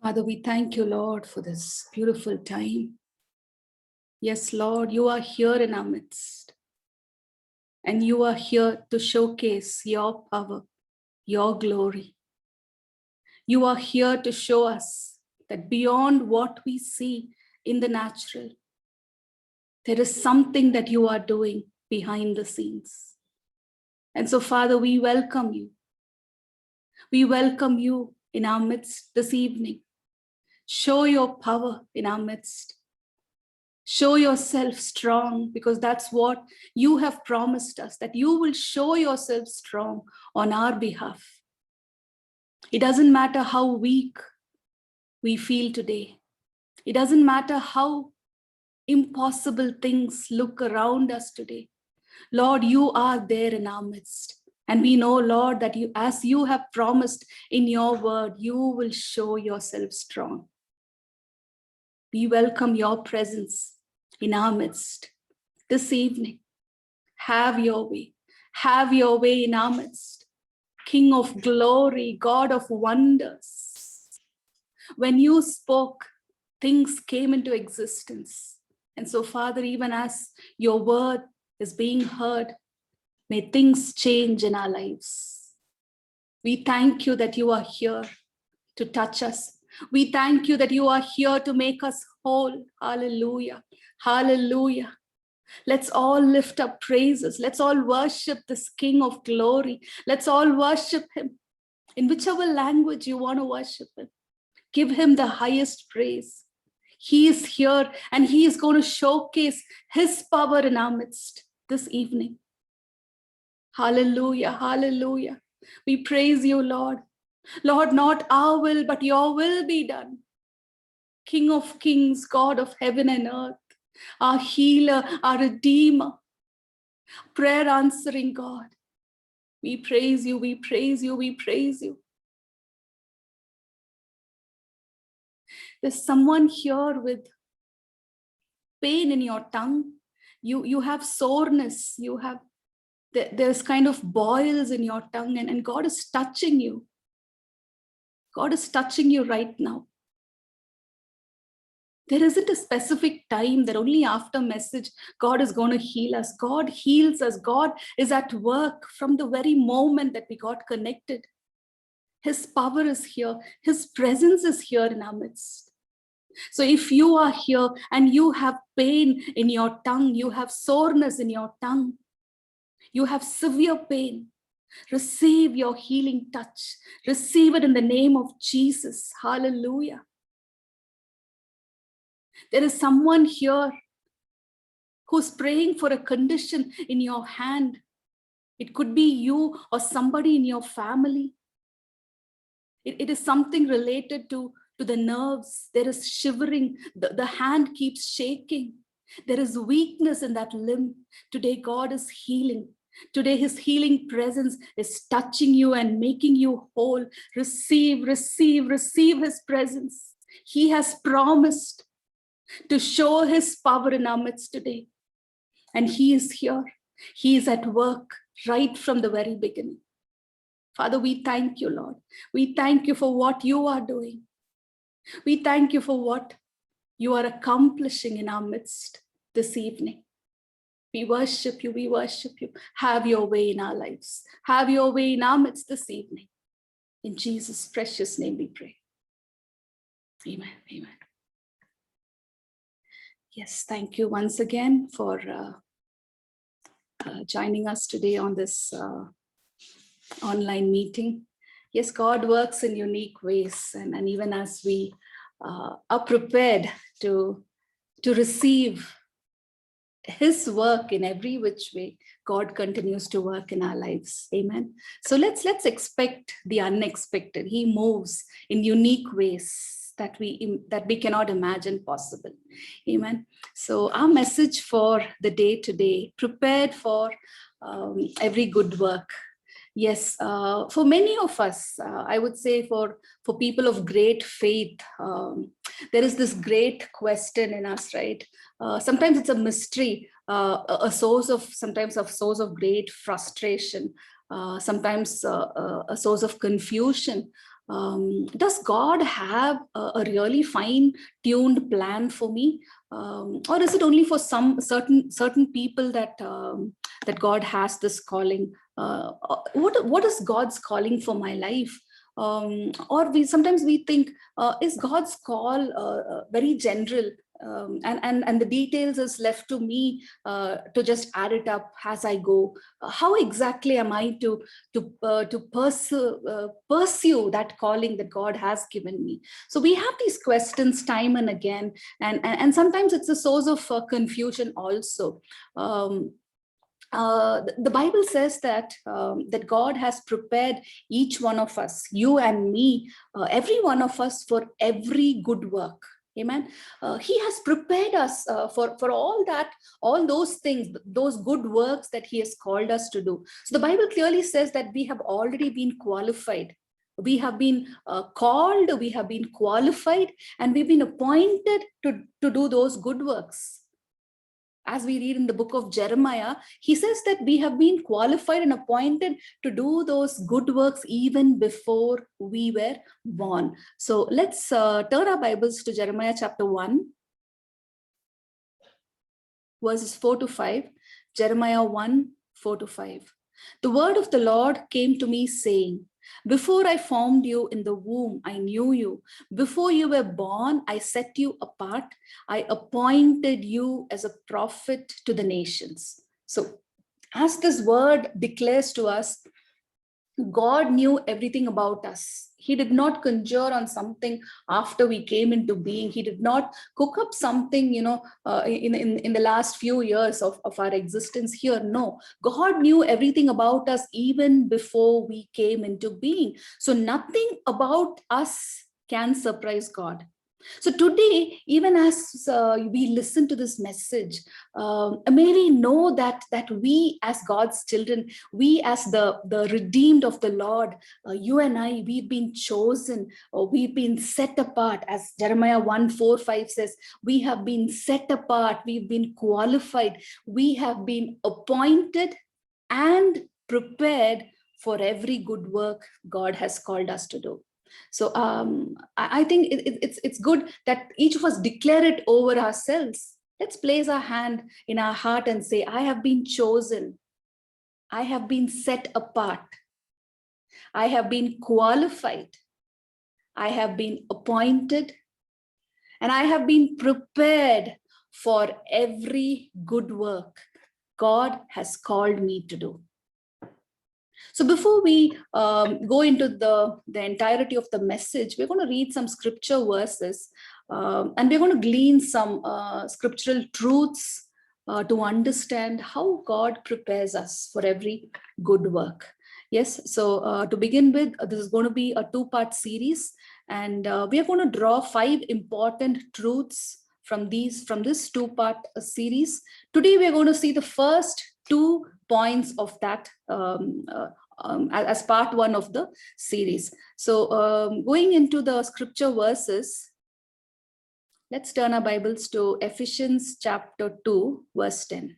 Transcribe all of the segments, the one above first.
Father, we thank you, Lord, for this beautiful time. Yes, Lord, you are here in our midst, and you are here to showcase your power, your glory. You are here to show us that beyond what we see in the natural, there is something that you are doing behind the scenes. And so, Father, we welcome you. We welcome you in our midst this evening. Show your power in our midst. Show yourself strong, because that's what you have promised us, that you will show yourself strong on our behalf. It doesn't matter how weak we feel today. It doesn't matter how impossible things look around us today. Lord, you are there in our midst. And we know, Lord, that you, as you have promised in your word, you will show yourself strong. We welcome your presence in our midst this evening. Have your way. Have your way in our midst. King of glory, God of wonders. When you spoke, things came into existence. And so, Father, even as your word is being heard, may things change in our lives. We thank you that you are here to touch us. We thank you that you are here to make us whole. Hallelujah. Hallelujah. Let's all lift up praises. Let's all worship this King of glory. Let's all worship him in whichever language you want to worship him. Give him the highest praise. He is here and he is going to showcase his power in our midst this evening. Hallelujah. Hallelujah. We praise you, Lord. Lord, not our will, but your will be done. King of kings, God of heaven and earth, our healer, our redeemer, prayer answering God. We praise you, we praise you, we praise you. There's someone here with pain in your tongue. You have soreness, there's kind of boils in your tongue, and God is touching you. God is touching you right now. There isn't a specific time that only after message God is going to heal us. God heals us. God is at work from the very moment that we got connected. His power is here. His presence is here in our midst. So if you are here and you have pain in your tongue, you have soreness in your tongue, you have severe pain, receive your healing touch. Receive it in the name of Jesus. Hallelujah. There is someone here who's praying for a condition in your hand. It could be you or somebody in your family. It is something related to the nerves. There is shivering. The hand keeps shaking. There is weakness in that limb. Today, God is healing. Today, his healing presence is touching you and making you whole. Receive, receive, receive his presence. He has promised to show his power in our midst today. And he is here. He is at work right from the very beginning. Father, we thank you, Lord. We thank you for what you are doing. We thank you for what you are accomplishing in our midst this evening. We worship you. We worship you. Have your way in our lives. Have your way in our midst this evening. In Jesus' precious name we pray. Amen. Amen. Yes, thank you once again for joining us today on this online meeting. Yes, God works in unique ways, and even as we are prepared to receive his work in every which way, God continues to work in our lives. Amen. So let's expect the unexpected. He moves in unique ways that we cannot imagine possible. Amen. So our message for the day today: prepared for every good work. Yes, for many of us, I would say for people of great faith, there is this great question in us, right? Sometimes it's a mystery, a source of great frustration, sometimes a source of confusion. Does God have a really fine-tuned plan for me, or is it only for some certain people that that God has this calling? What is God's calling for my life? Or we sometimes we think, is God's call very general, and the details is left to me to just add it up as I go? How exactly am I to pursue that calling that God has given me? So we have these questions time and again, and sometimes it's a source of confusion also. The Bible says that that God has prepared each one of us, you and me, every one of us, for every good work. Amen. He has prepared us for all that, all those things, those good works that He has called us to do. So the Bible clearly says that we have already been qualified. We have been called, we have been qualified, and we've been appointed to do those good works. As we read in the book of Jeremiah, he says that we have been qualified and appointed to do those good works even before we were born. So let's turn our Bibles to Jeremiah chapter 1, verses 4 to 5. Jeremiah 1, 4 to 5. The word of the Lord came to me saying, before I formed you in the womb, I knew you. Before you were born, I set you apart. I appointed you as a prophet to the nations. So as this word declares to us, God knew everything about us. He did not conjure on something after we came into being. He did not cook up something, in the last few years of our existence here. No, God knew everything about us even before we came into being. So nothing about us can surprise God. So today, even as we listen to this message, may we know that we as God's children, we as the redeemed of the Lord, you and I, we've been chosen, or we've been set apart. As Jeremiah 1, 4, 5 says, we have been set apart, we've been qualified, we have been appointed and prepared for every good work God has called us to do. So I think it's good that each of us declare it over ourselves. Let's place our hand in our heart and say, I have been chosen. I have been set apart. I have been qualified. I have been appointed. And I have been prepared for every good work God has called me to do. So before we go into the entirety of the message, we're going to read some scripture verses, and we're going to glean some scriptural truths to understand how God prepares us for every good work. Yes, so to begin with, this is going to be a two-part series, and we are going to draw 5 important truths from this two-part series. Today, we're going to see the first 2 points of that as part 1 of the series. So going into the scripture verses, let's turn our Bibles to Ephesians chapter 2, verse 10.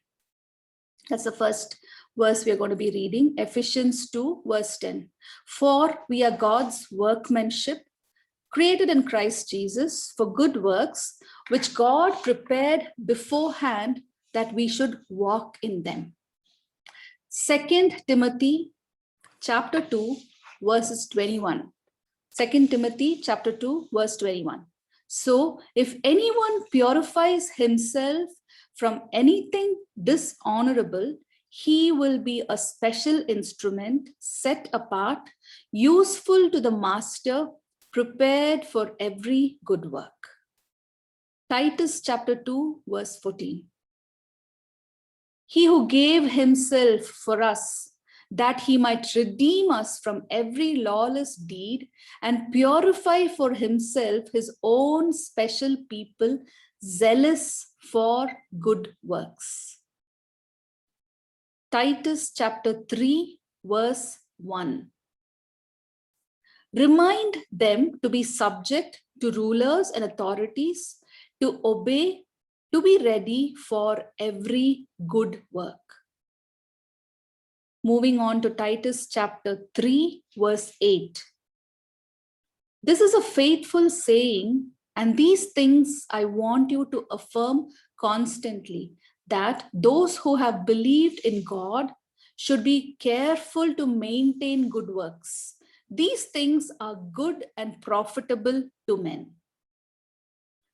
That's the first verse we are going to be reading, Ephesians 2, verse 10. For we are God's workmanship, created in Christ Jesus for good works, which God prepared beforehand that we should walk in them. 2 Timothy chapter 2, verses 21. 2 Timothy chapter 2, verse 21. So if anyone purifies himself from anything dishonorable, he will be a special instrument, set apart, useful to the master, prepared for every good work. Titus chapter 2, verse 14. He who gave himself for us, that he might redeem us from every lawless deed and purify for himself his own special people, zealous for good works. Titus chapter 3, verse 1. Remind them to be subject to rulers and authorities, to obey, to be ready for every good work. Moving on to Titus chapter 3, verse 8. This is a faithful saying, and these things I want you to affirm constantly, that those who have believed in God should be careful to maintain good works. These things are good and profitable to men.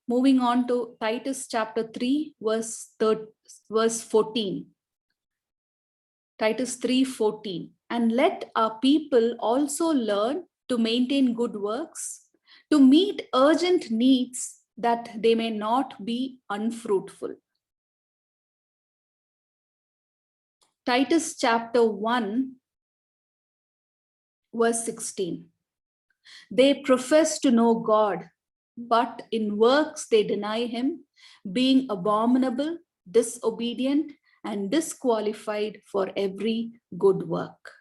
Moving on to Titus chapter 3, verse 14. Titus 3:14. And let our people also learn to maintain good works, to meet urgent needs, that they may not be unfruitful. Titus chapter 1, verse 16. They profess to know God, but in works they deny him, being abominable, disobedient, and disqualified for every good work.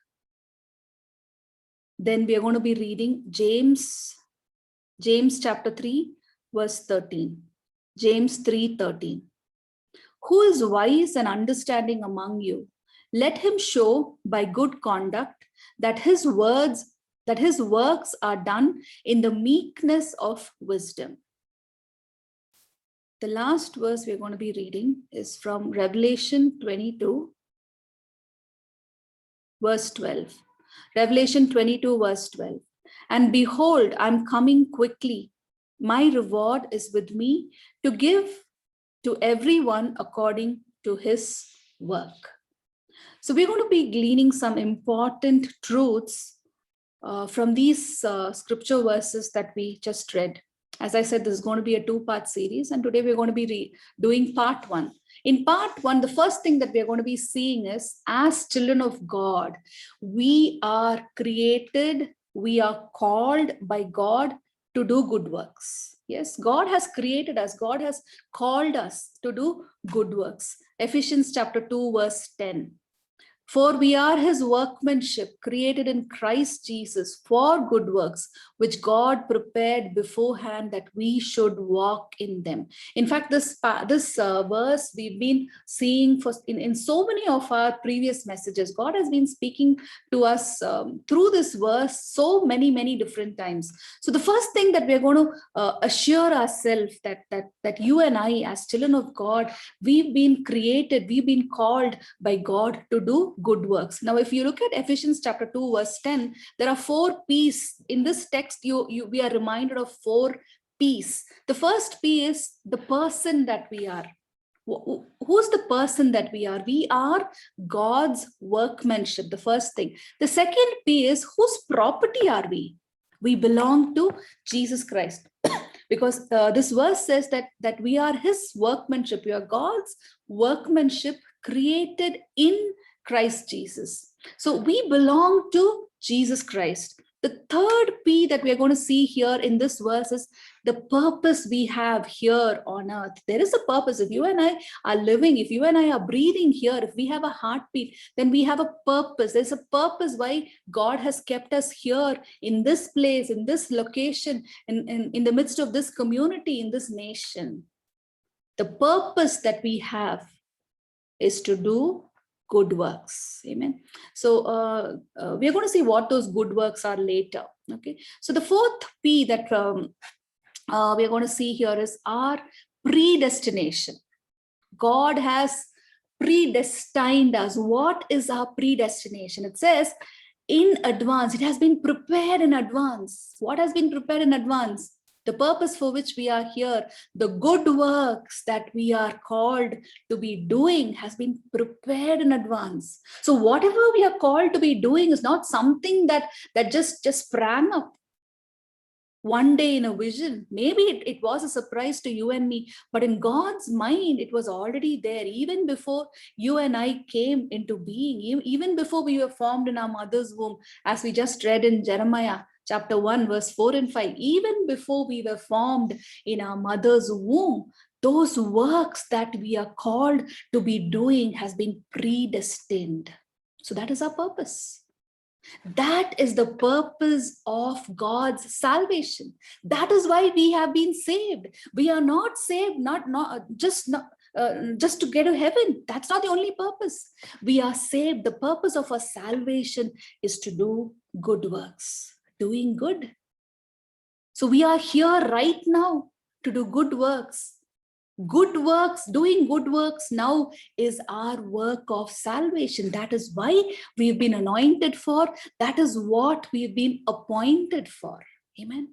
Then we are going to be reading James chapter 3, verse 13. James 3:13. Who is wise and understanding among you? Let him show by good conduct that his works are done in the meekness of wisdom. The last verse we're going to be reading is from Revelation 22, verse 12. Revelation 22, verse 12. And behold, I'm coming quickly. My reward is with me to give to everyone according to his work. So we're going to be gleaning some important truths from these scripture verses that we just read. As I said, this is going to be a two-part series, and today we're going to be doing part one. In part one, the first thing that we're going to be seeing is, as children of God, we are created, we are called by God to do good works. Yes, God has created us, God has called us to do good works. Ephesians chapter 2, verse 10. For we are his workmanship, created in Christ Jesus for good works, which God prepared beforehand that we should walk in them. In fact, this verse we've been seeing in so many of our previous messages. God has been speaking to us through this verse so many different times. So the first thing that we're going to assure ourselves that you and I, as children of God, we've been created, we've been called by God to do good works. Now, if you look at Ephesians chapter 2, verse 10, there are 4 P's. In this text, we are reminded of 4 P's. The first P is the person that we are. Who's the person that we are? We are God's workmanship, the first thing. The second P is, whose property are we? We belong to Jesus Christ. Because this verse says that we are his workmanship. We are God's workmanship created in Christ Jesus. So we belong to Jesus Christ. The third P that we are going to see here in this verse is the purpose we have here on earth. There is a purpose. If you and I are living, if you and I are breathing here, if we have a heartbeat, then we have a purpose. There's a purpose why God has kept us here in this place, in this location, in the midst of this community, in this nation. The purpose that we have is to do good works. Amen. So we're going to see what those good works are later. Okay. So the fourth P that we're going to see here is our predestination. God has predestined us. What is our predestination? It says in advance. It has been prepared in advance. What has been prepared in advance? The purpose for which we are here, the good works that we are called to be doing has been prepared in advance. So whatever we are called to be doing is not something that just sprang up one day in a vision. Maybe it was a surprise to you and me, but in God's mind, it was already there even before you and I came into being, even before we were formed in our mother's womb, as we just read in Jeremiah chapter 1, verse 4 and 5. Even before we were formed in our mother's womb, those works that we are called to be doing has been predestined. So that is our purpose. That is the purpose of God's salvation. That is why we have been saved. We are not saved just to get to heaven. That's not the only purpose. We are saved. The purpose of our salvation is to do good works. Doing good So we are here right now to do good works. Good works, doing good works now is our work of salvation. That is why we've been anointed for. That is what we've been appointed for. Amen.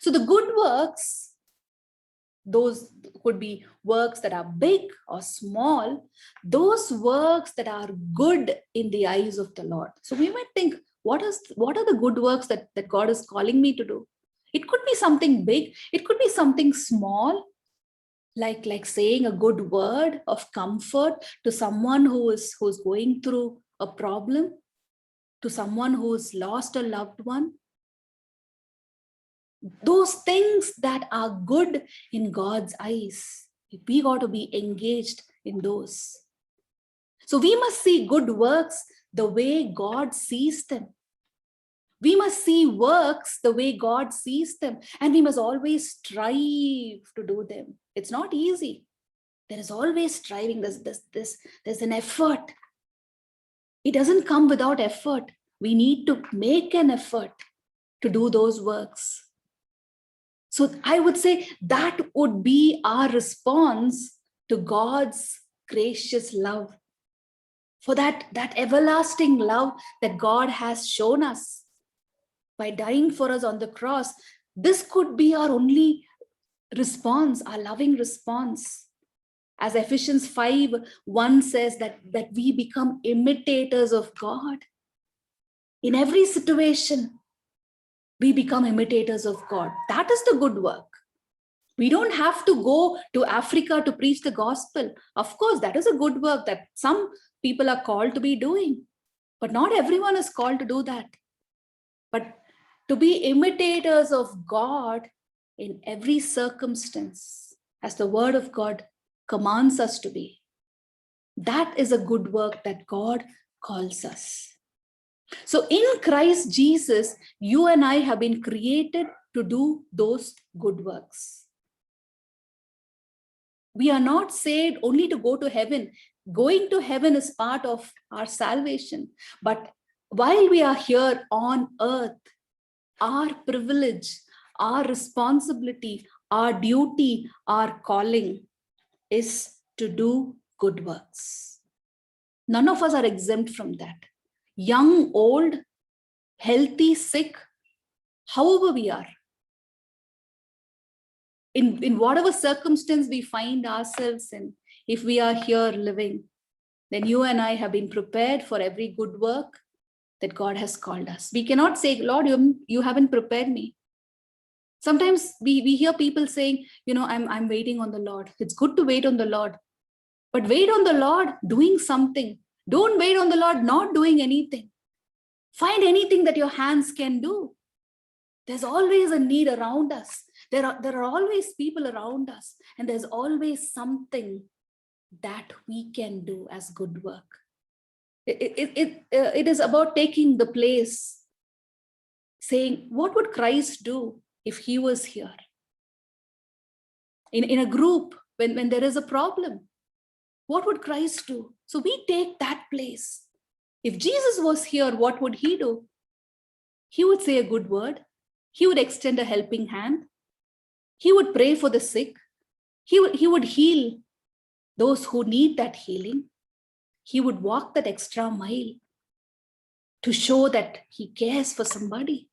So the good works, those could be works that are big or small, those works that are good in the eyes of the Lord. So we might think, what are the good works that God is calling me to do? It could be something big, it could be something small, like saying a good word of comfort to someone who's going through a problem, to someone who's lost a loved one. Those things that are good in God's eyes, we got to be engaged in those. So we must see good works the way God sees them. We must see works the way God sees them, and we must always strive to do them. It's not easy. There is always striving. There's an effort. It doesn't come without effort. We need to make an effort to do those works. So I would say that would be our response to God's gracious love, for that everlasting love that God has shown us by dying for us on the cross. This could be our only response, our loving response. As Ephesians 5:1 says, that we become imitators of God. In every situation, we become imitators of God. That is the good work. We don't have to go to Africa to preach the gospel. Of course, that is a good work that some people are called to be doing, but not everyone is called to do that. But to be imitators of God in every circumstance, as the word of God commands us to be, that is a good work that God calls us. So in Christ Jesus, you and I have been created to do those good works. We are not saved only to go to heaven. Going to heaven is part of our salvation. But while we are here on earth, our privilege, our responsibility, our duty, our calling is to do good works. None of us are exempt from that. Young, old, healthy, sick, however we are, in whatever circumstance we find ourselves in, if we are here living, then you and I have been prepared for every good work that God has called us. We cannot say, Lord, you haven't prepared me. Sometimes we hear people saying, I'm waiting on the Lord. It's good to wait on the Lord, but wait on the Lord doing something. Don't wait on the Lord not doing anything. Find anything that your hands can do. There's always a need around us. There are always people around us, and there's always something that we can do as good work. It is about taking the place, saying, what would Christ do if he was here? In a group, when there is a problem, what would Christ do? So we take that place. If Jesus was here, what would he do? He would say a good word. He would extend a helping hand. He would pray for the sick. He would heal those who need that healing. He would walk that extra mile to show that he cares for somebody.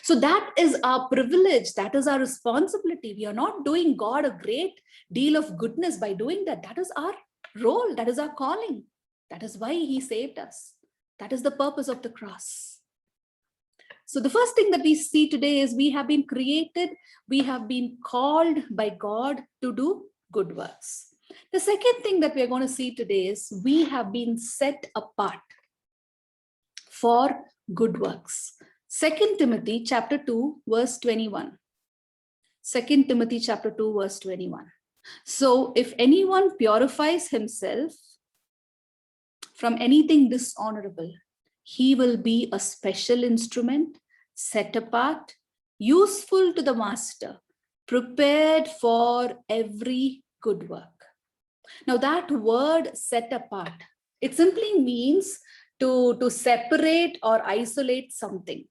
So that is our privilege. That is our responsibility. We are not doing God a great deal of goodness by doing that. That is our role. That is our calling. That is why he saved us. That is the purpose of the cross. So the first thing that we see today is we have been created, we have been called by God to do good works. The second thing that we're going to see today is we have been set apart for good works. 2 Timothy chapter 2, verse 21. 2 Timothy chapter 2, verse 21. So if anyone purifies himself from anything dishonorable, he will be a special instrument, set apart, useful to the master, prepared for every good work. Now that word set apart, it simply means to separate or isolate something.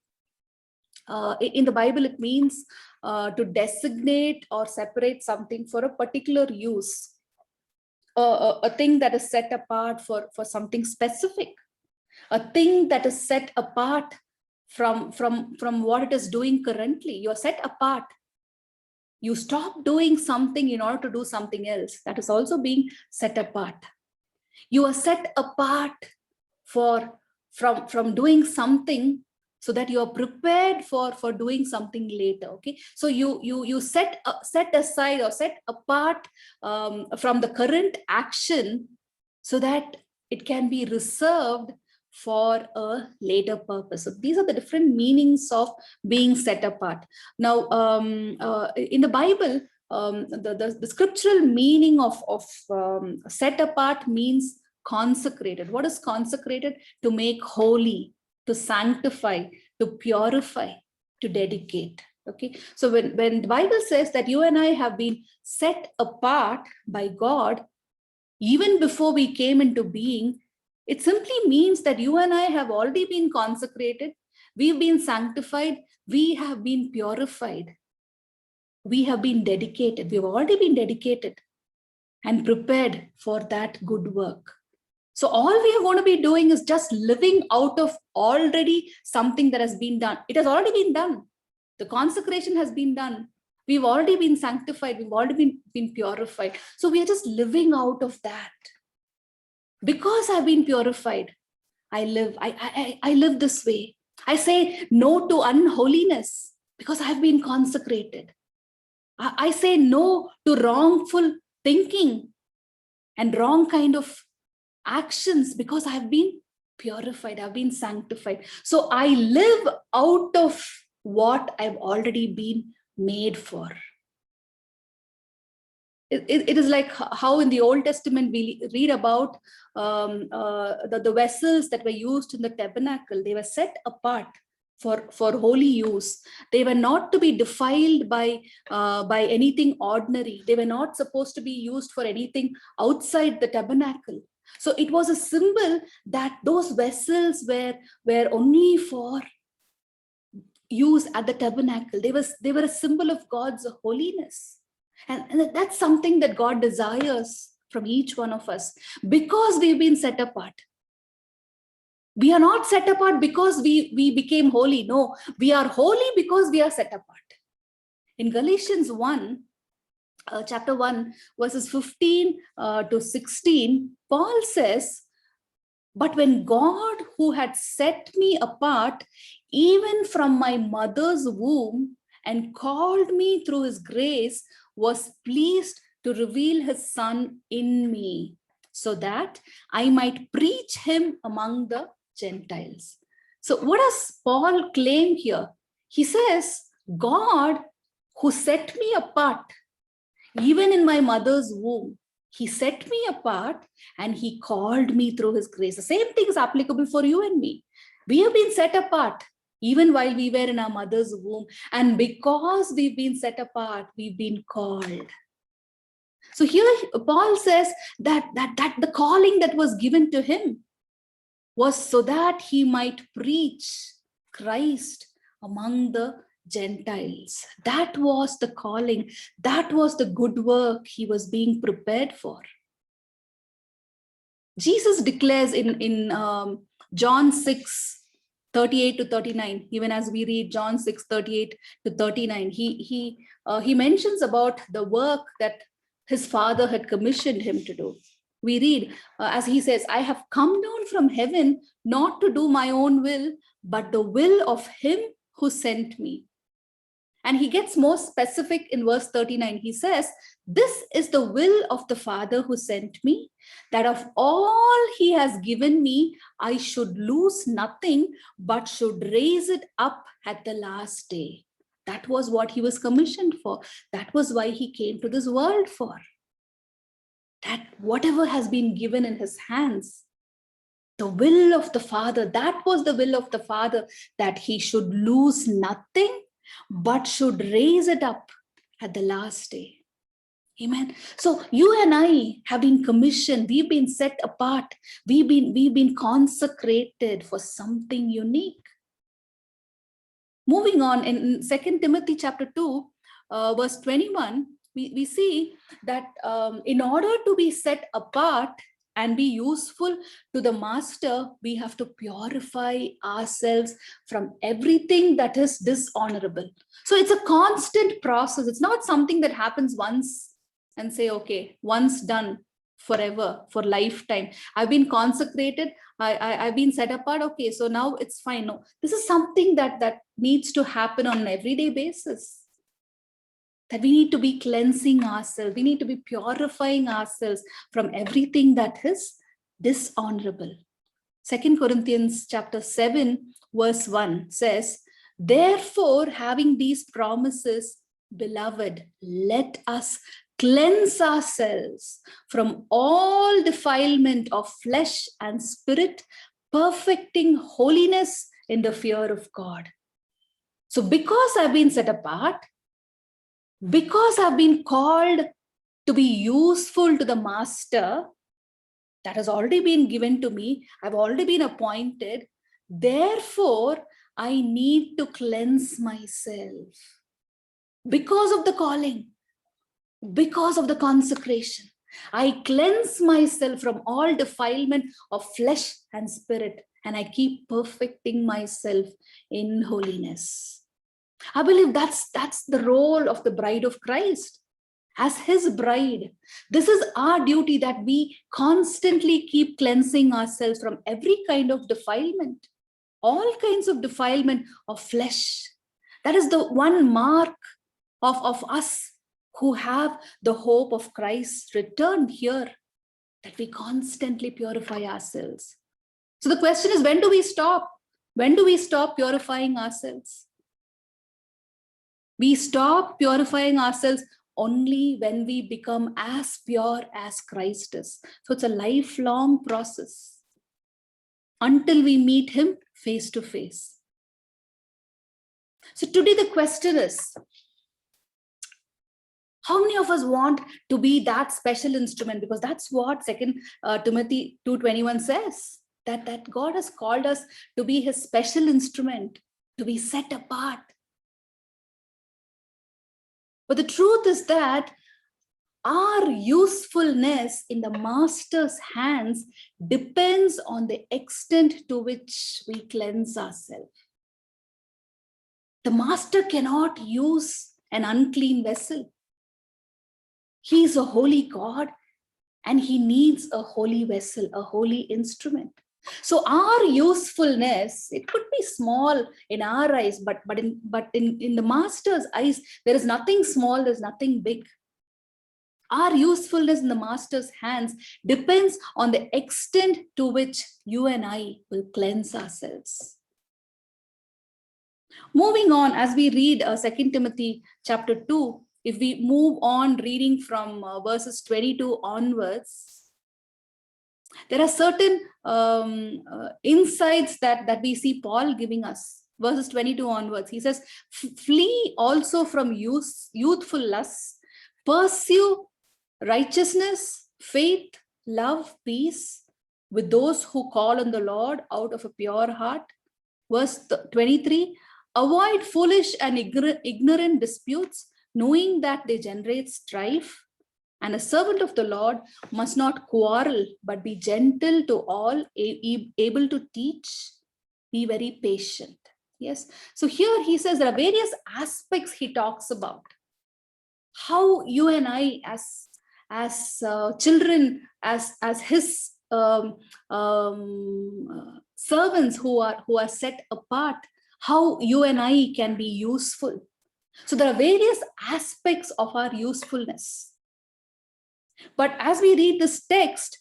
In the Bible, it means to designate or separate something for a particular use, a thing that is set apart for something specific, a thing that is set apart from what it is doing currently. You're set apart. You stop doing something in order to do something else. That is also being set apart. You are set apart from doing something so that you are prepared for doing something later. Okay, so you set aside or set apart from the current action so that it can be reserved for a later purpose. So these are the different meanings of being set apart. Now, in the Bible, the scriptural meaning of set apart means consecrated. What is consecrated? To make holy, to sanctify, to purify, to dedicate. Okay, so when the Bible says that you and I have been set apart by God, even before we came into being, it simply means that you and I have already been consecrated, we've been sanctified, we have been purified, we have been dedicated, we've already been dedicated and prepared for that good work. So all we are going to be doing is just living out of already something that has been done. It has already been done. The consecration has been done. We've already been sanctified. We've already been purified. So we are just living out of that. Because I've been purified, I live this way. I say no to unholiness because I've been consecrated. I say no to wrongful thinking and wrong kind of actions because I've been purified, I've been sanctified. So I live out of what I've already been made for. It is like how in the Old Testament we read about the vessels that were used in the tabernacle. They were set apart for holy use. They were not to be defiled by anything ordinary. They were not supposed to be used for anything outside the tabernacle. So it was a symbol that those vessels were only for use at the tabernacle. They were a symbol of God's holiness. And that's something that God desires from each one of us because we've been set apart. We are not set apart because we became holy. No, we are holy because we are set apart. In Galatians 1, chapter 1, verses 15 to 16, Paul says, "But when God, who had set me apart, even from my mother's womb, and called me through his grace, was pleased to reveal his Son in me, so that I might preach him among the Gentiles." So what does Paul claim here? He says, God, who set me apart, even in my mother's womb, he set me apart and he called me through his grace. The same thing is applicable for you and me. We have been set apart even while we were in our mother's womb. And because we've been set apart, we've been called. So here Paul says that the calling that was given to him was so that he might preach Christ among the Gentiles. That was the calling. That was the good work he was being prepared for. Jesus declares in John 6, 38 to 39, even as we read John 6, 38 to 39, he mentions about the work that his Father had commissioned him to do. We read, as he says, "I have come down from heaven not to do my own will, but the will of him who sent me." And he gets more specific in verse 39. He says, "This is the will of the Father who sent me, that of all he has given me, I should lose nothing, but should raise it up at the last day." That was what he was commissioned for. That was why he came to this world for. That whatever has been given in his hands, the will of the Father, that was the will of the Father, that he should lose nothing, but should raise it up at the last day. Amen. So you and I have been commissioned. We've been set apart. We've been consecrated for something unique. Moving on, in 2 Timothy chapter 2, verse 21, we see that in order to be set apart and be useful to the master, we have to purify ourselves from everything that is dishonorable. So it's a constant process. It's not something that happens once and say, okay, once done, forever, for lifetime. I've been consecrated, I've been set apart. Okay, so now it's fine. No, this is something that needs to happen on an everyday basis. That we need to be cleansing ourselves. We need to be purifying ourselves from everything that is dishonorable. 2 Corinthians chapter 7, verse 1 says, therefore, having these promises, beloved, let us cleanse ourselves from all defilement of flesh and spirit, perfecting holiness in the fear of God. So because I've been set apart, because I've been called to be useful to the master, that has already been given to me, I've already been appointed, therefore I need to cleanse myself. Because of the calling, because of the consecration, I cleanse myself from all defilement of flesh and spirit, and I keep perfecting myself in holiness. I believe that's the role of the bride of Christ. As his bride, this is our duty, that we constantly keep cleansing ourselves from every kind of defilement, all kinds of defilement of flesh. That is the one mark of us who have the hope of Christ's return here, that we constantly purify ourselves. So the question is, when do we stop? When do we stop purifying ourselves? We stop purifying ourselves only when we become as pure as Christ is. So it's a lifelong process until we meet him face to face. So today the question is, how many of us want to be that special instrument? Because that's what 2 Timothy 2:21 says, that God has called us to be his special instrument, to be set apart. But the truth is that our usefulness in the master's hands depends on the extent to which we cleanse ourselves. The master cannot use an unclean vessel. He is a holy God, and he needs a holy vessel, a holy instrument. So our usefulness, it could be small in our eyes, but in the master's eyes, there is nothing small, there's nothing big. Our usefulness in the master's hands depends on the extent to which you and I will cleanse ourselves. Moving on, as we read 2 Timothy chapter 2, if we move on reading from verses 22 onwards, there are certain insights that we see Paul giving us. Verses 22 onwards, he says, flee also from youthful lusts, pursue righteousness, faith, love, peace with those who call on the Lord out of a pure heart. Verse 23, avoid foolish and ignorant disputes, knowing that they generate strife. And a servant of the Lord must not quarrel, but be gentle to all, able to teach, be very patient. Yes. So here he says there are various aspects he talks about. How you and I, as children, as his servants who are set apart, how you and I can be useful. So there are various aspects of our usefulness. But as we read this text,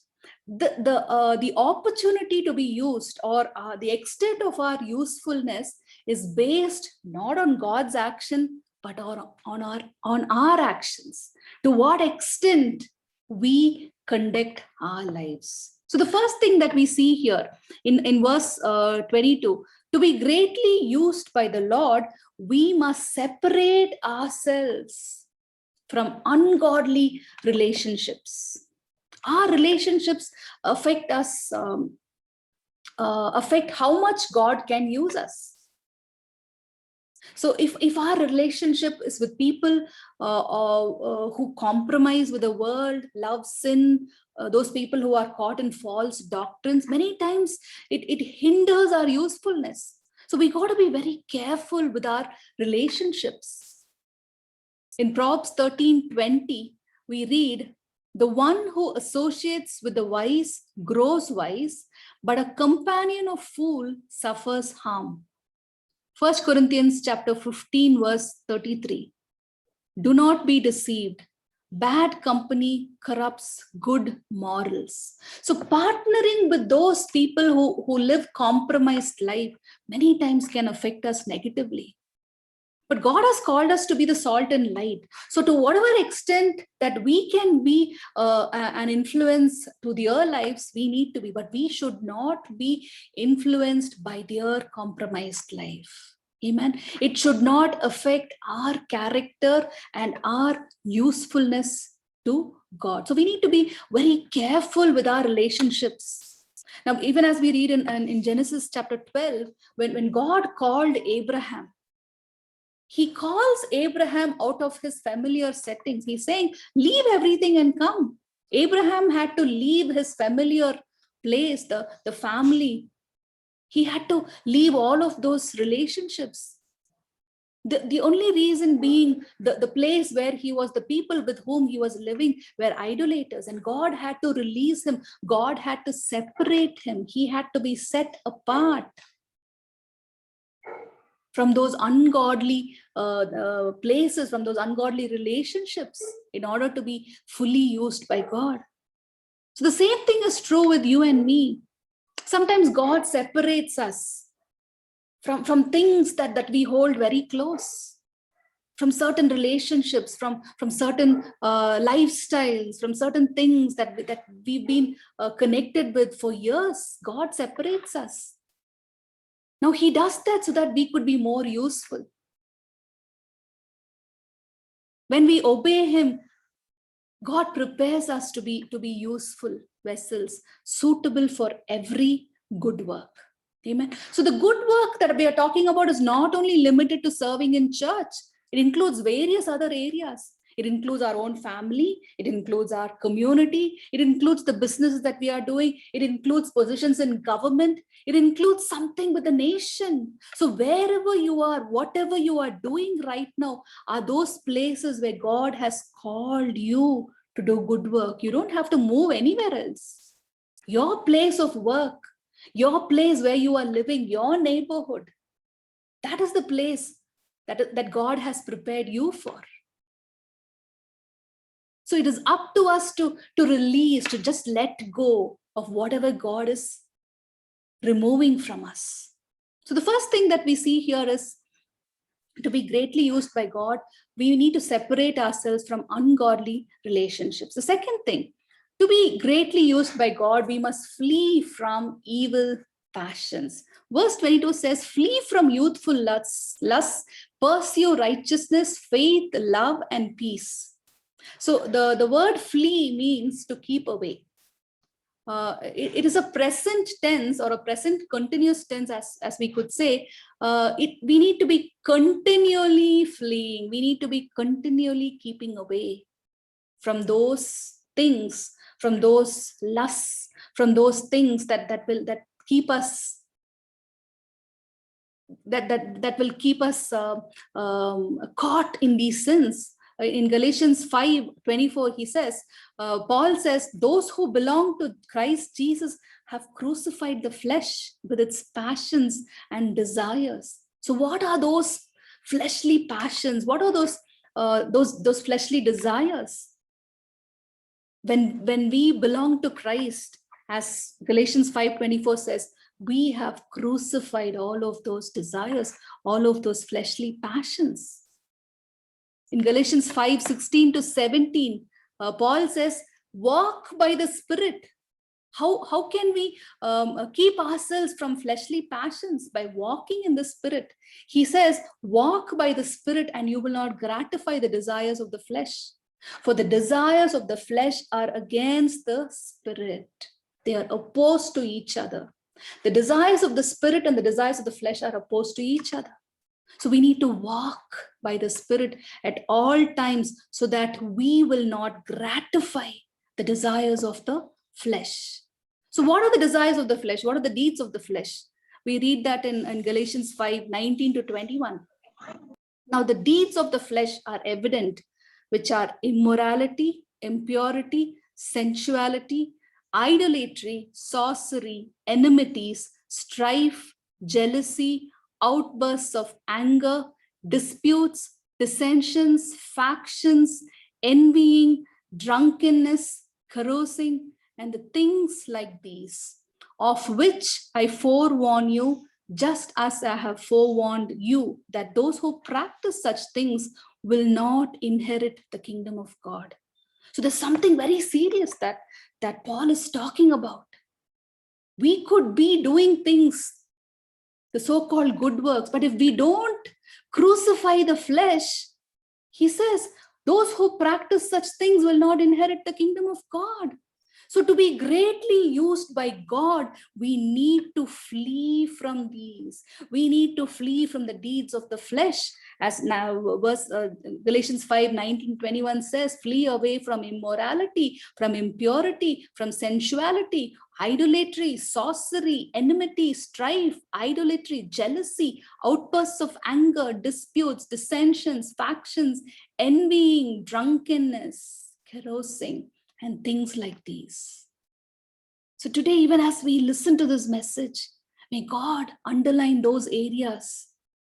the opportunity to be used, or the extent of our usefulness, is based not on God's action, but on our actions. To what extent we conduct our lives. So the first thing that we see here in verse 22, to be greatly used by the Lord, we must separate ourselves from ungodly relationships. Our relationships affect us, affect how much God can use us. So if our relationship is with people who compromise with the world, love sin, those people who are caught in false doctrines, many times it hinders our usefulness. So we got to be very careful with our relationships. In Proverbs 13:20, we read, the one who associates with the wise grows wise, but a companion of fool suffers harm. 1 Corinthians chapter 15, verse 33. Do not be deceived. Bad company corrupts good morals. So partnering with those people who live compromised life many times can affect us negatively. But God has called us to be the salt and light. So to whatever extent that we can be an influence to their lives, we need to be, but we should not be influenced by their compromised life. Amen. It should not affect our character and our usefulness to God. So we need to be very careful with our relationships. Now, even as we read in Genesis chapter 12, when God called Abraham, he calls Abraham out of his familiar settings. He's saying, leave everything and come. Abraham had to leave his familiar place, the family. He had to leave all of those relationships. The only reason being the place where he was, the people with whom he was living were idolaters, and God had to release him. God had to separate him. He had to be set apart from those ungodly places, from those ungodly relationships, in order to be fully used by God. So the same thing is true with you and me. Sometimes God separates us from things that we hold very close, from certain relationships, from certain lifestyles, from certain things that we've been connected with for years. God separates us. Now he does that so that we could be more useful. When we obey him, God prepares us to be useful vessels, suitable for every good work. Amen. So the good work that we are talking about is not only limited to serving in church. It includes various other areas. It includes our own family. It includes our community. It includes the businesses that we are doing. It includes positions in government. It includes something with the nation. So wherever you are, whatever you are doing right now, are those places where God has called you to do good work. You don't have to move anywhere else. Your place of work, your place where you are living, your neighborhood, that is the place that God has prepared you for. So it is up to us to release, to just let go of whatever God is removing from us. So the first thing that we see here is, to be greatly used by God, we need to separate ourselves from ungodly relationships. The second thing, to be greatly used by God, we must flee from evil passions. Verse 22 says, flee from youthful lusts, pursue righteousness, faith, love, and peace. So the word flee means to keep away. It is a present tense, or a present continuous tense, as we could say. We need to be continually fleeing. We need to be continually keeping away from those things, from those lusts, from those things that keep us, that will keep us caught in these sins. In Galatians 5:24, he says, Paul says, those who belong to Christ Jesus have crucified the flesh with its passions and desires. So what are those fleshly passions? What are those fleshly desires? When we belong to Christ, as Galatians 5:24 says, we have crucified all of those desires, all of those fleshly passions. In Galatians 5:16 to 17, Paul says, walk by the Spirit. How can we keep ourselves from fleshly passions? By walking in the Spirit. He says, walk by the Spirit and you will not gratify the desires of the flesh. For the desires of the flesh are against the Spirit. They are opposed to each other. The desires of the Spirit and the desires of the flesh are opposed to each other. So we need to walk by the Spirit at all times so that we will not gratify the desires of the flesh. So what are the desires of the flesh? What are the deeds of the flesh? We read that in Galatians 5:19 to 21. Now the deeds of the flesh are evident, which are immorality, impurity, sensuality, idolatry, sorcery, enmities, strife, jealousy, outbursts of anger, disputes, dissensions, factions, envying, drunkenness, carousing, and the things like these, of which I forewarn you, just as I have forewarned you, that those who practice such things will not inherit the kingdom of God. So there's something very serious that Paul is talking about. We could be doing things, the so-called good works, but if we don't crucify the flesh, he says, those who practice such things will not inherit the kingdom of God. So to be greatly used by God, we need to flee from these. We need to flee from the deeds of the flesh. As now Galatians 5:19-21 says, flee away from immorality, from impurity, from sensuality, idolatry, sorcery, enmity, strife, idolatry, jealousy, outbursts of anger, disputes, dissensions, factions, envying, drunkenness, carousing, and things like these. So today, even as we listen to this message, may God underline those areas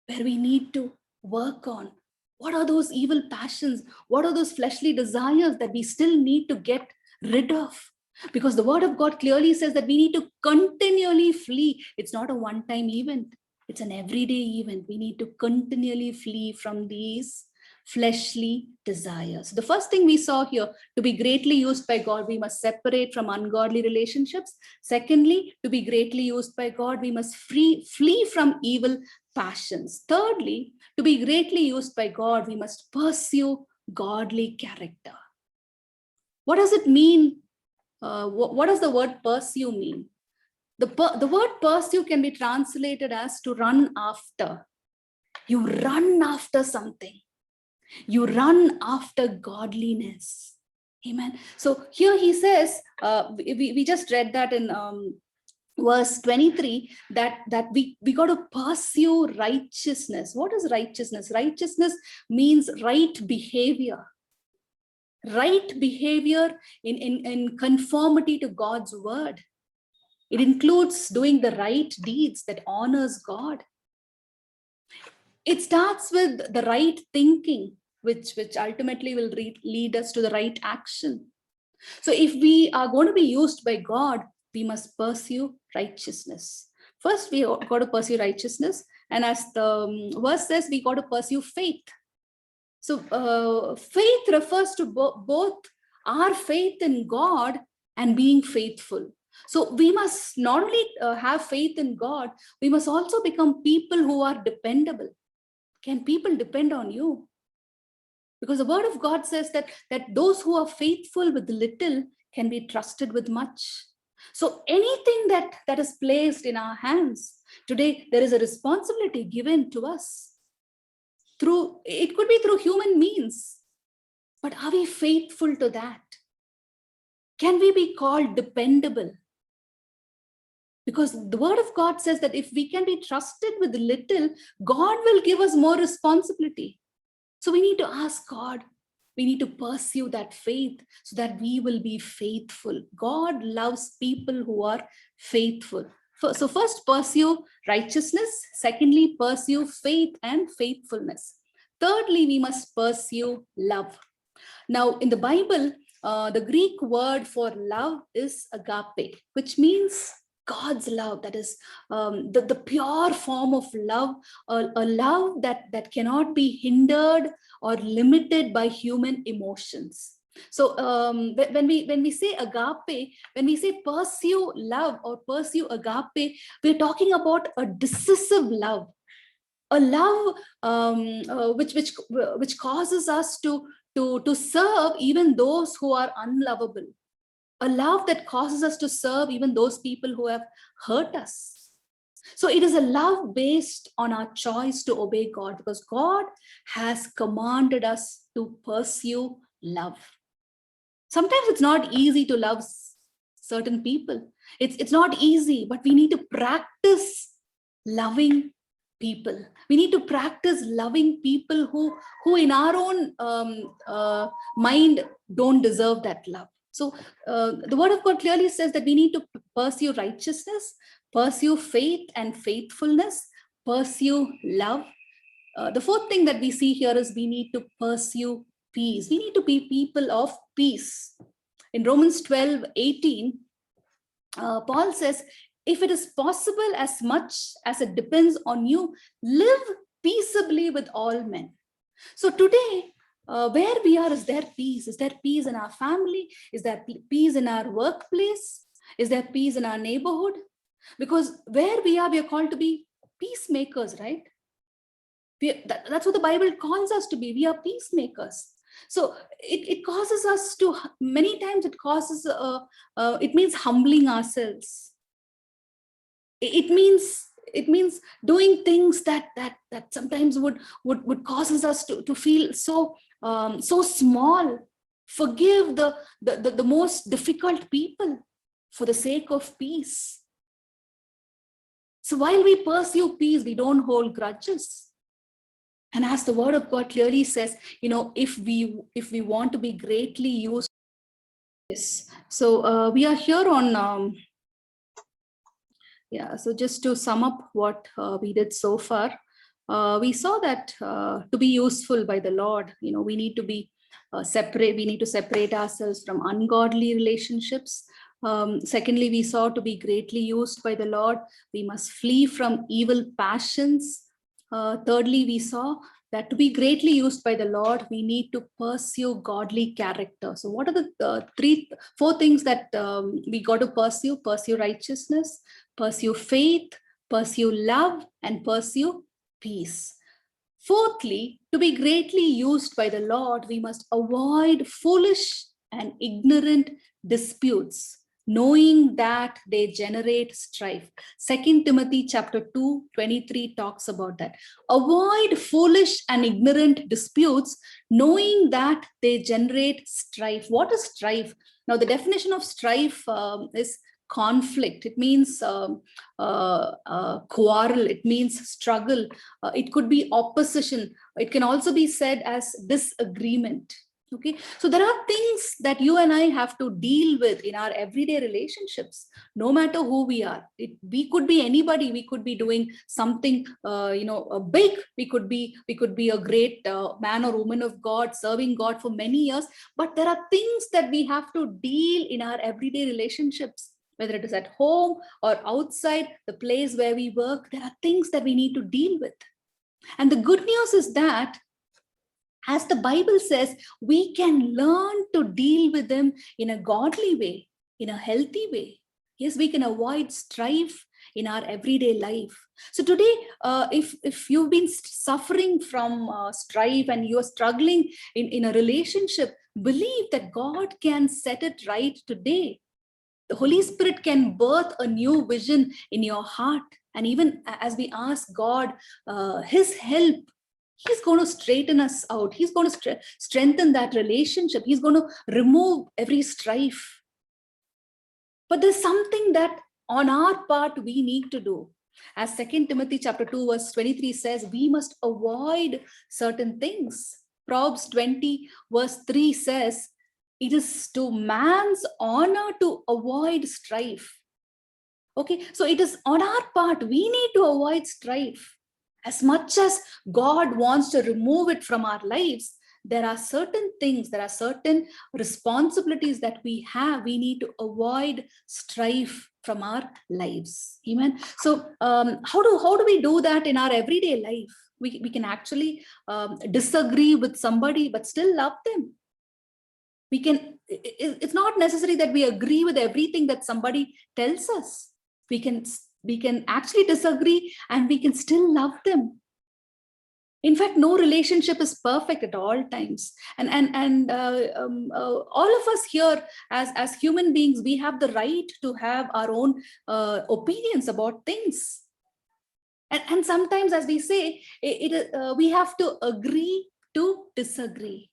where we need to work on. What are those evil passions? What are those fleshly desires that we still need to get rid of? Because the word of God clearly says that we need to continually flee. It's not a one-time event. It's an everyday event. We need to continually flee from these fleshly desires. The first thing we saw here, to be greatly used by God, we must separate from ungodly relationships. Secondly, to be greatly used by God, we must flee from evil passions. Thirdly, to be greatly used by God, we must pursue godly character. What does it mean? What does the word pursue mean? The word pursue can be translated as to run after. You run after something. You run after godliness. Amen. So here he says, we just read that in verse 23, that we got to pursue righteousness. What is righteousness? Righteousness means right behavior. Right behavior in conformity to God's word. It includes doing the right deeds that honors God. It starts with the right thinking, which ultimately will lead us to the right action. So if we are going to be used by God, we must pursue righteousness. First, we got to pursue righteousness. And as the verse says, we got to pursue faith. So faith refers to both our faith in God and being faithful. So we must not only have faith in God, we must also become people who are dependable. Can people depend on you? Because the word of God says that those who are faithful with little can be trusted with much. So anything that is placed in our hands, today there is a responsibility given to us. It could be through human means, but are we faithful to that? Can we be called dependable? Because the word of God says that if we can be trusted with little, God will give us more responsibility. So we need to ask God, we need to pursue that faith so that we will be faithful. God loves people who are faithful. So first, pursue righteousness. Secondly, pursue faith and faithfulness. Thirdly, we must pursue love. Now, in the Bible, the Greek word for love is agape, which means God's love. That is the pure form of love, a love that cannot be hindered or limited by human emotions. So when we say agape, when we say pursue love or pursue agape, we're talking about a decisive love, a love which causes us to serve even those who are unlovable, a love that causes us to serve even those people who have hurt us. So it is a love based on our choice to obey God, because God has commanded us to pursue love. Sometimes it's not easy to love certain people. It's not easy, but we need to practice loving people. We need to practice loving people who in our own mind don't deserve that love. So the word of God clearly says that we need to pursue righteousness, pursue faith and faithfulness, pursue love. The fourth thing that we see here is we need to pursue peace. We need to be people of peace. In Romans 12:18, Paul says, if it is possible, as much as it depends on you, live peaceably with all men. So today, where we are, is there peace? Is there peace in our family? Is there peace in our workplace? Is there peace in our neighborhood? Because where we are called to be peacemakers, right? That's what the Bible calls us to be. We are peacemakers. So it causes us to, many times it causes, it means humbling ourselves. It means doing things that sometimes would causes us to feel so small. Forgive the most difficult people for the sake of peace. So while we pursue peace, we don't hold grudges. And as the word of God clearly says, if we want to be greatly used, so we are here on so just to sum up what we did so far, we saw that to be useful by the Lord, we need to be separate. We need to separate ourselves from ungodly relationships. Secondly, we saw to be greatly used by the Lord, we must flee from evil passions. Thirdly, we saw that to be greatly used by the Lord, we need to pursue godly character. So what are the four things that we got to pursue? Pursue righteousness, pursue faith, pursue love, and pursue peace. Fourthly, to be greatly used by the Lord, we must avoid foolish and ignorant disputes, knowing that they generate strife. 2 Timothy chapter 2:23 talks about that. Avoid foolish and ignorant disputes, knowing that they generate strife. What is strife? Now, the definition of strife is conflict. It means quarrel. It means struggle. It could be opposition. It can also be said as disagreement. Okay, so there are things that you and I have to deal with in our everyday relationships, no matter who we are. We could be anybody. We could be doing something, big. We could be a great man or woman of God, serving God for many years. But there are things that we have to deal in our everyday relationships, whether it is at home or outside the place where we work. There are things that we need to deal with. And the good news is that, as the Bible says, we can learn to deal with them in a godly way, in a healthy way. Yes, we can avoid strife in our everyday life. So today, if you've been suffering from strife and you're struggling in a relationship, believe that God can set it right today. The Holy Spirit can birth a new vision in your heart. And even as we ask God His help, He's going to straighten us out. He's going to strengthen that relationship. He's going to remove every strife. But there's something that on our part we need to do. As 2 Timothy chapter 2:23 says, we must avoid certain things. Proverbs 20:3 says, it is to man's honor to avoid strife. Okay, so it is on our part, we need to avoid strife. As much as God wants to remove it from our lives, there are certain things, there are certain responsibilities that we have. We need to avoid strife from our lives. Amen. So how do we do that in our everyday life? We can actually disagree with somebody, but still love them. It's not necessary that we agree with everything that somebody tells us. We can actually disagree and we can still love them. In fact, no relationship is perfect at all times. And all of us here as human beings, we have the right to have our own opinions about things. And sometimes, as we say, we have to agree to disagree.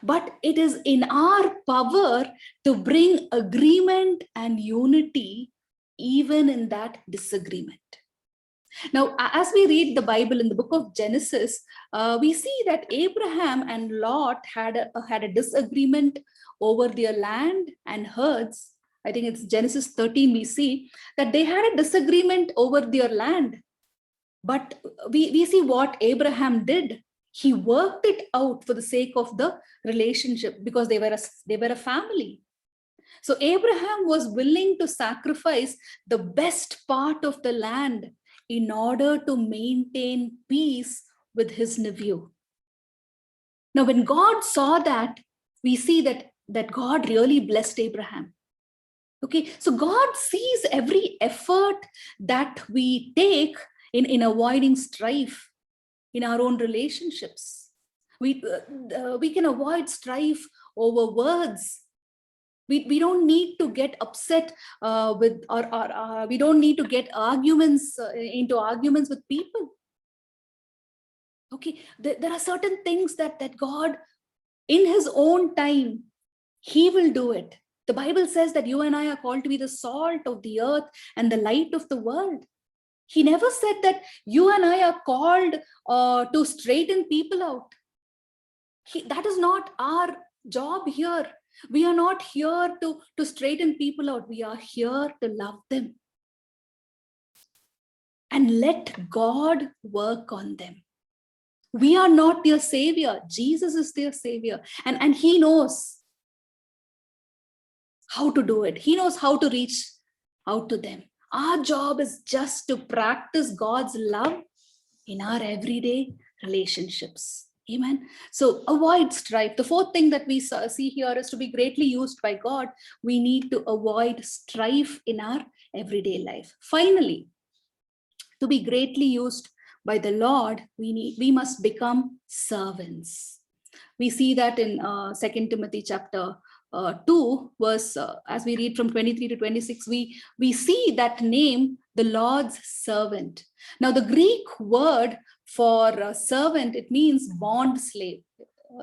But it is in our power to bring agreement and unity even in that disagreement. Now, as we read the Bible in the book of Genesis, we see that Abraham and Lot had a disagreement over their land and herds. I think it's Genesis 13, we see that they had a disagreement over their land. But we see what Abraham did. He worked it out for the sake of the relationship, because they were a family. So Abraham was willing to sacrifice the best part of the land in order to maintain peace with his nephew. Now, when God saw that, we see that God really blessed Abraham. Okay, so God sees every effort that we take in avoiding strife in our own relationships. We can avoid strife over words. We don't need to get upset with, or we don't need to get into arguments with people. Okay, there are certain things that God, in his own time, he will do it. The Bible says that you and I are called to be the salt of the earth and the light of the world. He never said that you and I are called to straighten people out. That is not our job here. We are not here to straighten people out. We are here to love them and let God work on them. We are not their savior. Jesus is their savior. And he knows how to do it. He knows how to reach out to them. Our job is just to practice God's love in our everyday relationships. Amen. So avoid strife. The fourth thing that we see here is to be greatly used by God. We need to avoid strife in our everyday life. Finally, to be greatly used by the Lord, we must become servants. We see that in 2 Timothy chapter 2, verse, as we read from 23 to 26, we see that name, the Lord's servant. Now, the Greek word for servant, it means bond slave.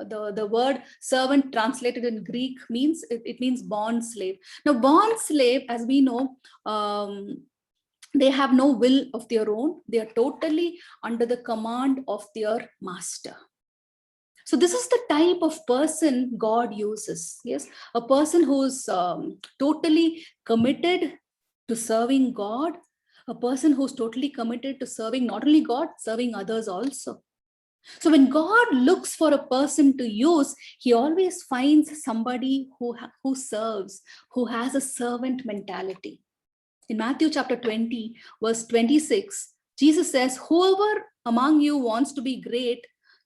The word servant translated in Greek means, it means bond slave. Now, bond slave, as we know, they have no will of their own. They are totally under the command of their master. So this is the type of person God uses. Yes, a person who's totally committed to serving God, a person who's totally committed to serving not only God, serving others also. So when God looks for a person to use, he always finds somebody who serves, who has a servant mentality. In Matthew chapter 20, verse 26, Jesus says, whoever among you wants to be great,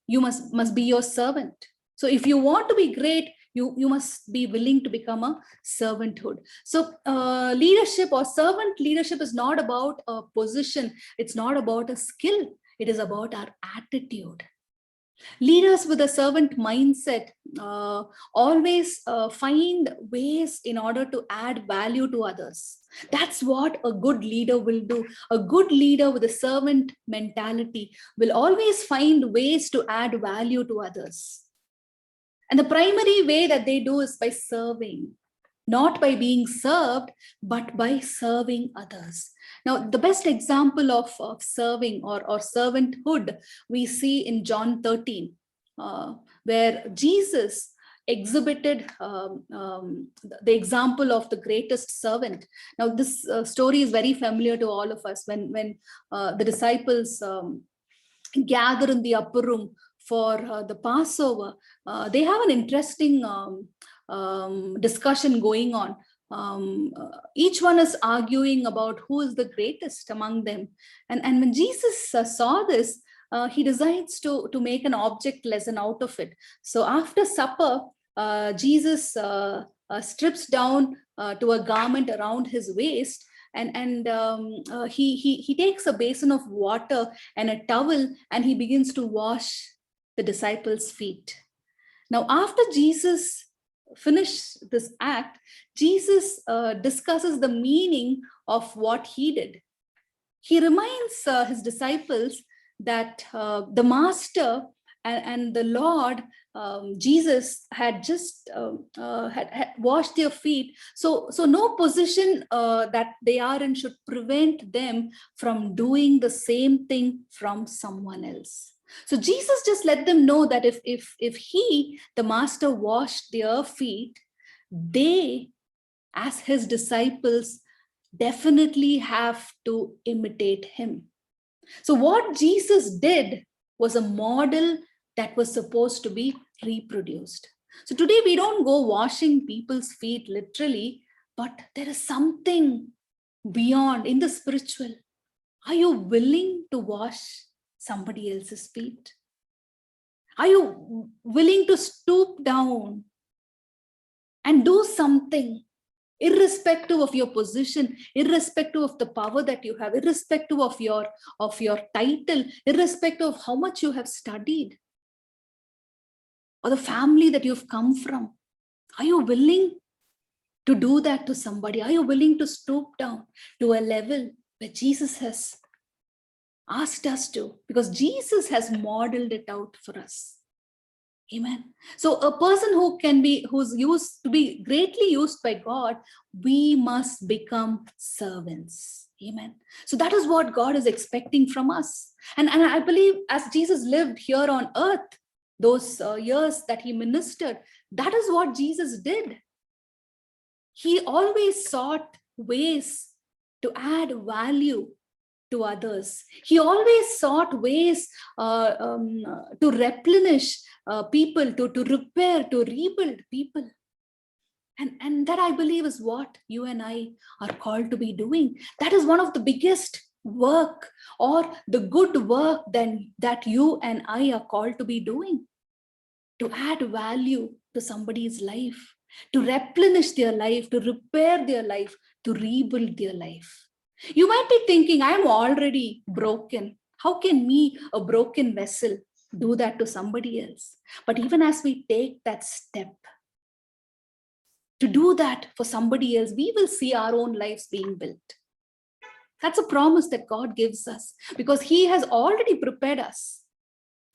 you must be your servant. So if you want to be great, you must be willing to become a servanthood. So leadership or servant leadership is not about a position. It's not about a skill. It is about our attitude. Leaders with a servant mindset always find ways in order to add value to others. That's what a good leader will do. A good leader with a servant mentality will always find ways to add value to others. And the primary way that they do is by serving, not by being served, but by serving others. Now, the best example of serving or servanthood we see in John 13, where Jesus exhibited the example of the greatest servant. Now, this story is very familiar to all of us. When the disciples gather in the upper room for the Passover, they have an interesting discussion going on. Each one is arguing about who is the greatest among them. And when Jesus saw this, he decides to make an object lesson out of it. So after supper, Jesus strips down to a garment around his waist, and he takes a basin of water and a towel, and he begins to wash the disciples' feet. Now, after Jesus finished this act, Jesus discusses the meaning of what he did. he reminds his disciples that the master and the Lord, Jesus, had just had washed their feet. So no position that they are in should prevent them from doing the same thing from someone else. So Jesus just let them know that if he, the master, washed their feet, they, as his disciples, definitely have to imitate him. So what Jesus did was a model that was supposed to be reproduced. So today we don't go washing people's feet literally, but there is something beyond in the spiritual. Are you willing to wash somebody else's feet? Are you willing to stoop down and do something, irrespective of your position, irrespective of the power that you have, irrespective of your title, irrespective of how much you have studied or the family that you've come from? Are you willing to do that to somebody? Are you willing to stoop down to a level where Jesus has asked us to? Because Jesus has modeled it out for us. Amen. So a person who's used to be greatly used by God, we must become servants. Amen. So that is what God is expecting from us. And I believe as Jesus lived here on earth, those years that he ministered, that is what Jesus did. He always sought ways to add value to others. He always sought ways to replenish people, to repair, to rebuild people. And that, I believe, is what you and I are called to be doing. That is one of the biggest work, or the good work that you and I are called to be doing. To add value to somebody's life, to replenish their life, to repair their life, to rebuild their life. You might be thinking, I'm already broken. How can me, a broken vessel, do that to somebody else? But even as we take that step to do that for somebody else, we will see our own lives being built. That's a promise that God gives us, because he has already prepared us.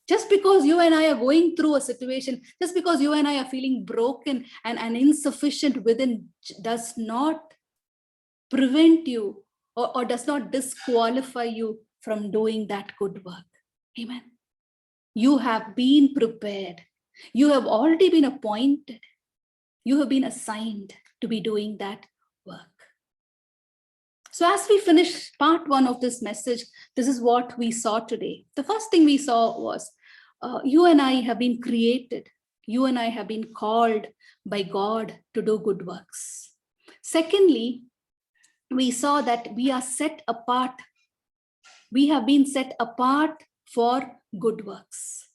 Just because you and I are going through a situation, just because you and I are feeling broken and insufficient within, does not prevent you or does not disqualify you from doing that good work. Amen. You have been prepared. You have already been appointed. You have been assigned to be doing that work. So as we finish part one of this message, this is what we saw today. The first thing we saw was you and I have been created. You and I have been called by God to do good works. Secondly, we saw that we are set apart. We have been set apart for good works.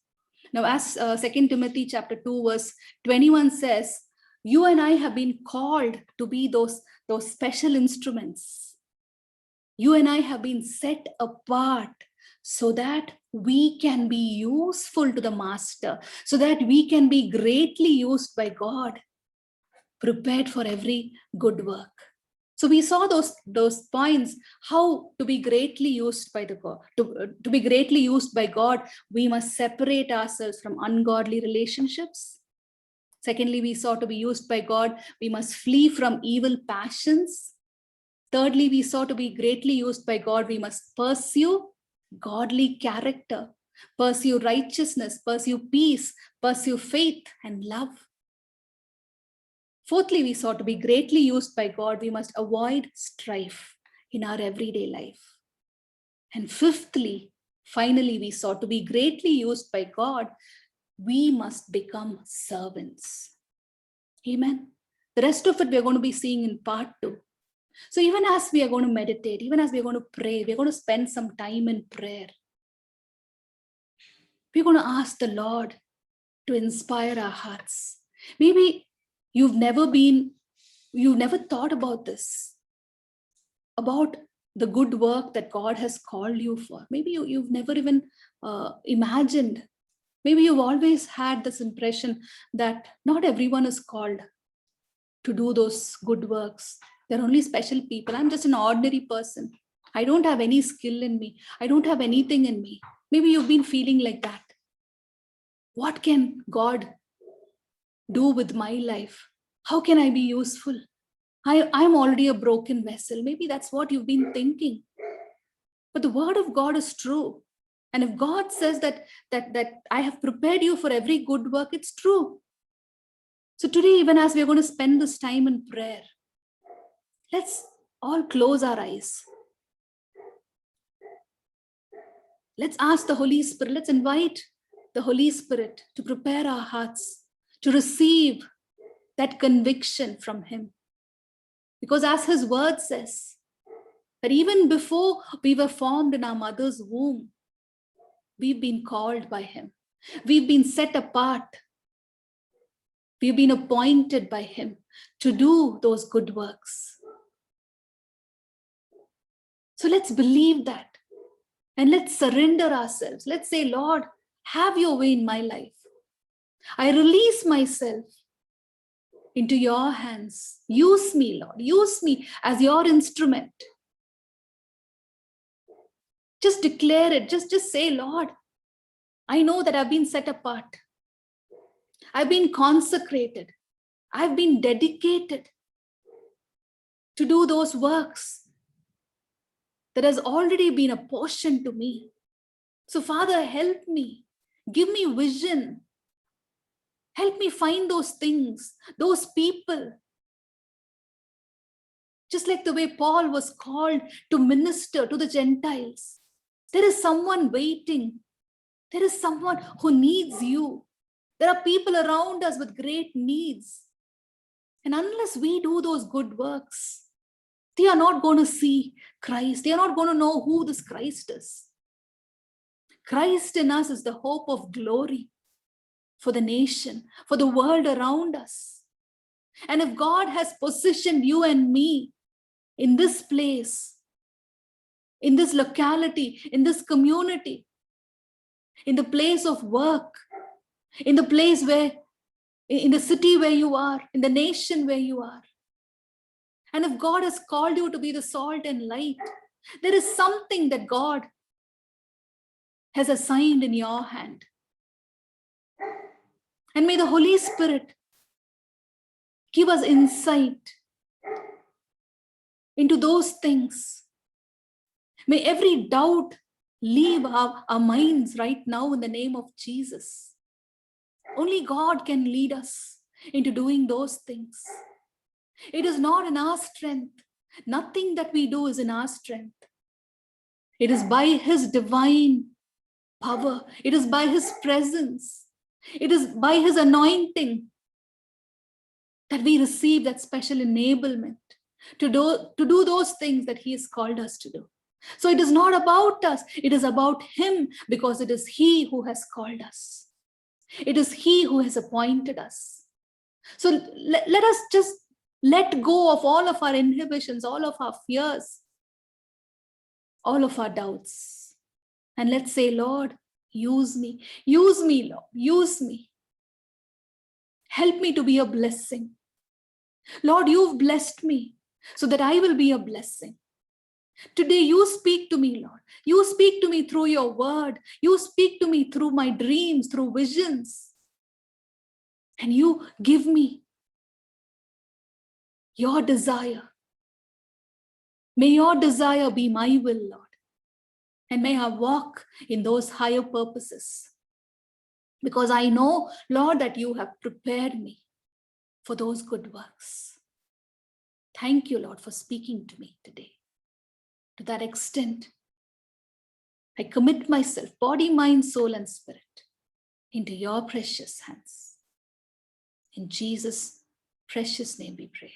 Now, as 2 Timothy chapter 2 verse 21 says, you and I have been called to be those special instruments. You and I have been set apart so that we can be useful to the Master, so that we can be greatly used by God, prepared for every good work. So we saw those points, how to be greatly used by the God. To be greatly used by God, we must separate ourselves from ungodly relationships. Secondly, we saw to be used by God, we must flee from evil passions. Thirdly, we saw to be greatly used by God, we must pursue godly character, pursue righteousness, pursue peace, pursue faith and love. Fourthly, we saw to be greatly used by God, we must avoid strife in our everyday life. And fifthly, finally, we saw to be greatly used by God, we must become servants. Amen. The rest of it we're going to be seeing in part 2. So even as we are going to meditate, even as we're going to pray, we're going to spend some time in prayer. We're going to ask the Lord to inspire our hearts. Maybe you've never thought about this, about the good work that God has called you for. Maybe you've never even imagined. Maybe you've always had this impression that not everyone is called to do those good works. They're only special people. I'm just an ordinary person. I don't have any skill in me. I don't have anything in me. Maybe you've been feeling like that. What can God do with my life? How can I be useful? I'm already a broken vessel. Maybe that's what you've been thinking. But the word of God is true. And if God says that I have prepared you for every good work, it's true. So today, even as we're going to spend this time in prayer, let's all close our eyes. Let's ask the Holy Spirit. Let's invite the Holy Spirit to prepare our hearts to receive that conviction from Him. Because as His word says, that even before we were formed in our mother's womb, we've been called by Him. We've been set apart. We've been appointed by Him to do those good works. So let's believe that. And let's surrender ourselves. Let's say, Lord, have your way in my life. I release myself into your hands. Use me, Lord. Use me as your instrument. Just declare it. Just say, Lord, I know that I've been set apart. I've been consecrated. I've been dedicated to do those works that has already been apportioned to me. So, Father, help me. Give me vision. Help me find those things, those people. Just like the way Paul was called to minister to the Gentiles. There is someone waiting. There is someone who needs you. There are people around us with great needs. And unless we do those good works, they are not going to see Christ. They are not going to know who this Christ is. Christ in us is the hope of glory for the nation, for the world around us. And if God has positioned you and me in this place, in this locality, in this community, in the place of work, in the place where, in the city where you are, in the nation where you are, and if God has called you to be the salt and light, there is something that God has assigned in your hand. And may the Holy Spirit give us insight into those things. May every doubt leave our minds right now in the name of Jesus. Only God can lead us into doing those things. It is not in our strength. Nothing that we do is in our strength. It is by His divine power. It is by His presence. It is by His anointing that we receive that special enablement to do those things that He has called us to do. So it is not about us. It is about Him, because it is He who has called us. It is He who has appointed us. So let us just let go of all of our inhibitions, all of our fears, all of our doubts. And let's say, Lord, use me. Use me, Lord. Use me. Help me to be a blessing. Lord, you've blessed me so that I will be a blessing. Today, you speak to me, Lord. You speak to me through your word. You speak to me through my dreams, through visions. And you give me your desire. May your desire be my will, Lord. And may I walk in those higher purposes. Because I know, Lord, that you have prepared me for those good works. Thank you, Lord, for speaking to me today. To that extent, I commit myself, body, mind, soul, and spirit, into your precious hands. In Jesus' precious name we pray.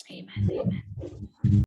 Amen. Amen.